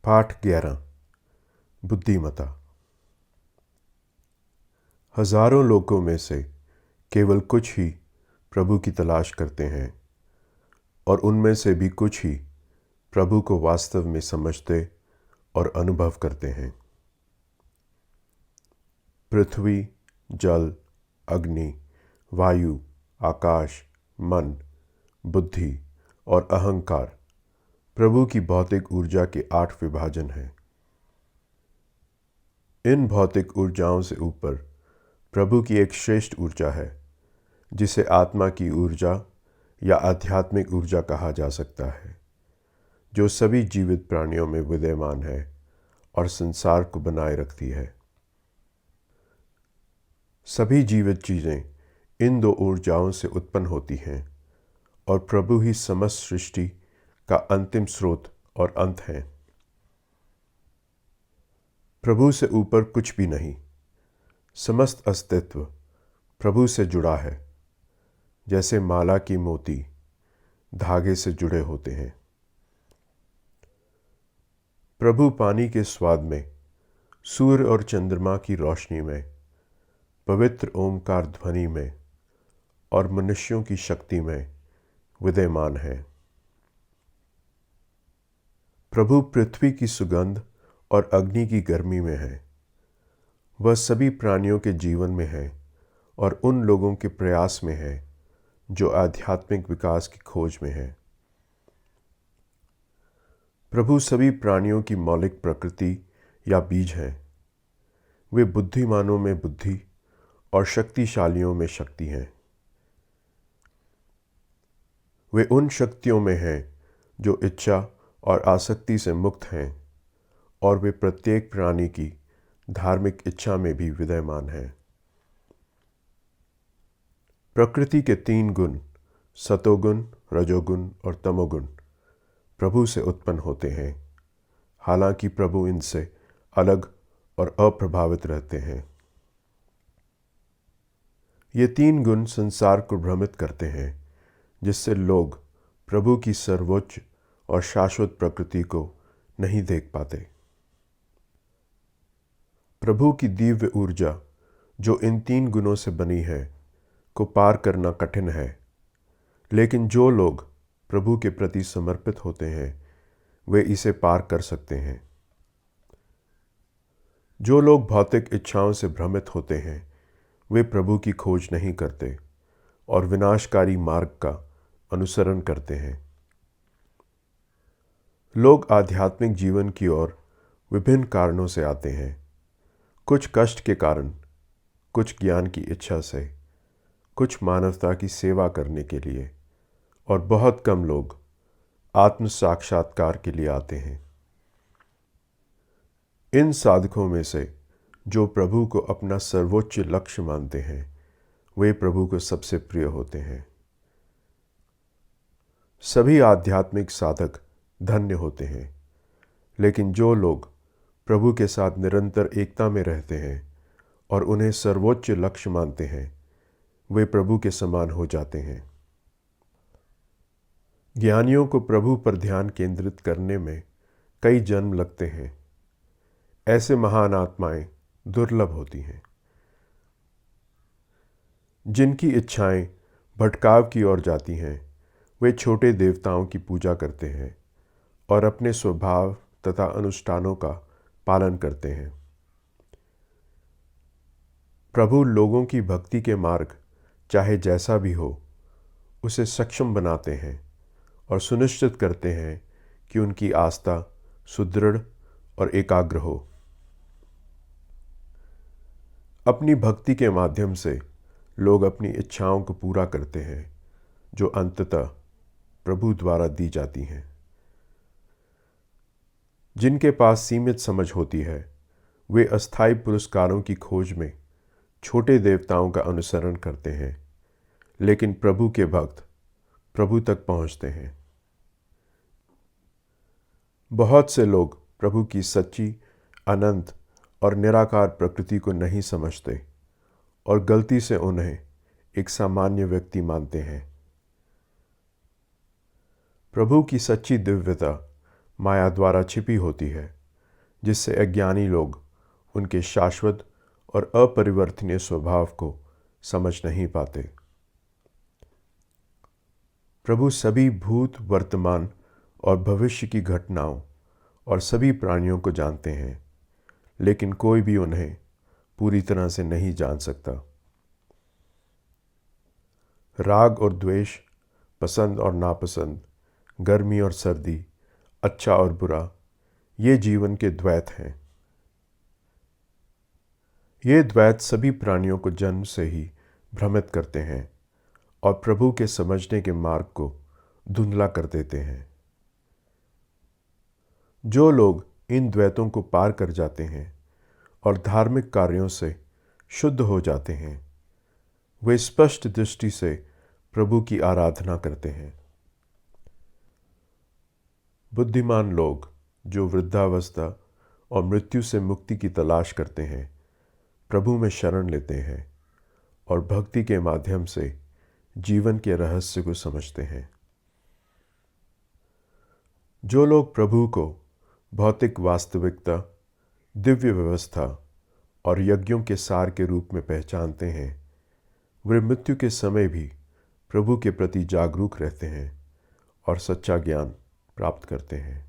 पाठ 11। बुद्धिमता। हजारों लोगों में से केवल कुछ ही प्रभु की तलाश करते हैं और उनमें से भी कुछ ही प्रभु को वास्तव में समझते और अनुभव करते हैं। पृथ्वी, जल, अग्नि, वायु, आकाश, मन, बुद्धि और अहंकार प्रभु की भौतिक ऊर्जा के 8 विभाजन हैं। इन भौतिक ऊर्जाओं से ऊपर प्रभु की एक श्रेष्ठ ऊर्जा है जिसे आत्मा की ऊर्जा या आध्यात्मिक ऊर्जा कहा जा सकता है, जो सभी जीवित प्राणियों में विद्यमान है और संसार को बनाए रखती है। सभी जीवित चीज़ें इन 2 ऊर्जाओं से उत्पन्न होती हैं और प्रभु ही समस्त सृष्टि का अंतिम स्रोत और अंत है। प्रभु से ऊपर कुछ भी नहीं। समस्त अस्तित्व प्रभु से जुड़ा है, जैसे माला की मोती धागे से जुड़े होते हैं। प्रभु पानी के स्वाद में, सूर्य और चंद्रमा की रोशनी में, पवित्र ओमकार ध्वनि में और मनुष्यों की शक्ति में विद्यमान है। प्रभु पृथ्वी की सुगंध और अग्नि की गर्मी में है। वह सभी प्राणियों के जीवन में है और उन लोगों के प्रयास में है जो आध्यात्मिक विकास की खोज में है। प्रभु सभी प्राणियों की मौलिक प्रकृति या बीज हैं। वे बुद्धिमानों में बुद्धि और शक्तिशालियों में शक्ति हैं। वे उन शक्तियों में हैं जो इच्छा और आसक्ति से मुक्त हैं और वे प्रत्येक प्राणी की धार्मिक इच्छा में भी विद्यमान हैं। प्रकृति के 3 गुण, सतोगुण, रजोगुण और तमोगुण, प्रभु से उत्पन्न होते हैं, हालांकि प्रभु इनसे अलग और अप्रभावित रहते हैं। ये 3 गुण संसार को भ्रमित करते हैं, जिससे लोग प्रभु की सर्वोच्च और शाश्वत प्रकृति को नहीं देख पाते। प्रभु की दिव्य ऊर्जा, जो इन 3 गुणों से बनी है, को पार करना कठिन है, लेकिन जो लोग प्रभु के प्रति समर्पित होते हैं वे इसे पार कर सकते हैं। जो लोग भौतिक इच्छाओं से भ्रमित होते हैं वे प्रभु की खोज नहीं करते और विनाशकारी मार्ग का अनुसरण करते हैं। लोग आध्यात्मिक जीवन की ओर विभिन्न कारणों से आते हैं, कुछ कष्ट के कारण, कुछ ज्ञान की इच्छा से, कुछ मानवता की सेवा करने के लिए और बहुत कम लोग आत्म साक्षात्कार के लिए आते हैं। इन साधकों में से जो प्रभु को अपना सर्वोच्च लक्ष्य मानते हैं वे प्रभु को सबसे प्रिय होते हैं। सभी आध्यात्मिक साधक धन्य होते हैं, लेकिन जो लोग प्रभु के साथ निरंतर एकता में रहते हैं और उन्हें सर्वोच्च लक्ष्य मानते हैं वे प्रभु के समान हो जाते हैं। ज्ञानियों को प्रभु पर ध्यान केंद्रित करने में कई जन्म लगते हैं। ऐसे महान आत्माएं दुर्लभ होती हैं। जिनकी इच्छाएं भटकाव की ओर जाती हैं वे छोटे देवताओं की पूजा करते हैं और अपने स्वभाव तथा अनुष्ठानों का पालन करते हैं। प्रभु लोगों की भक्ति के मार्ग चाहे जैसा भी हो उसे सक्षम बनाते हैं और सुनिश्चित करते हैं कि उनकी आस्था सुदृढ़ और एकाग्र हो। अपनी भक्ति के माध्यम से लोग अपनी इच्छाओं को पूरा करते हैं जो अंततः प्रभु द्वारा दी जाती हैं। जिनके पास सीमित समझ होती है वे अस्थायी पुरस्कारों की खोज में छोटे देवताओं का अनुसरण करते हैं, लेकिन प्रभु के भक्त प्रभु तक पहुंचते हैं। बहुत से लोग प्रभु की सच्ची, अनंत और निराकार प्रकृति को नहीं समझते और गलती से उन्हें एक सामान्य व्यक्ति मानते हैं। प्रभु की सच्ची दिव्यता माया द्वारा छिपी होती है जिससे अज्ञानी लोग उनके शाश्वत और अपरिवर्तनीय स्वभाव को समझ नहीं पाते। प्रभु सभी भूत, वर्तमान और भविष्य की घटनाओं और सभी प्राणियों को जानते हैं, लेकिन कोई भी उन्हें पूरी तरह से नहीं जान सकता। राग और द्वेष, पसंद और नापसंद, गर्मी और सर्दी, अच्छा और बुरा, ये जीवन के द्वैत हैं। ये द्वैत सभी प्राणियों को जन्म से ही भ्रमित करते हैं और प्रभु के समझने के मार्ग को धुंधला कर देते हैं। जो लोग इन द्वैतों को पार कर जाते हैं और धार्मिक कार्यों से शुद्ध हो जाते हैं, वे स्पष्ट दृष्टि से प्रभु की आराधना करते हैं। बुद्धिमान लोग जो वृद्धावस्था और मृत्यु से मुक्ति की तलाश करते हैं, प्रभु में शरण लेते हैं और भक्ति के माध्यम से जीवन के रहस्य को समझते हैं। जो लोग प्रभु को भौतिक वास्तविकता, दिव्य व्यवस्था और यज्ञों के सार के रूप में पहचानते हैं, वे मृत्यु के समय भी प्रभु के प्रति जागरूक रहते हैं और सच्चा ज्ञान प्राप्त करते हैं।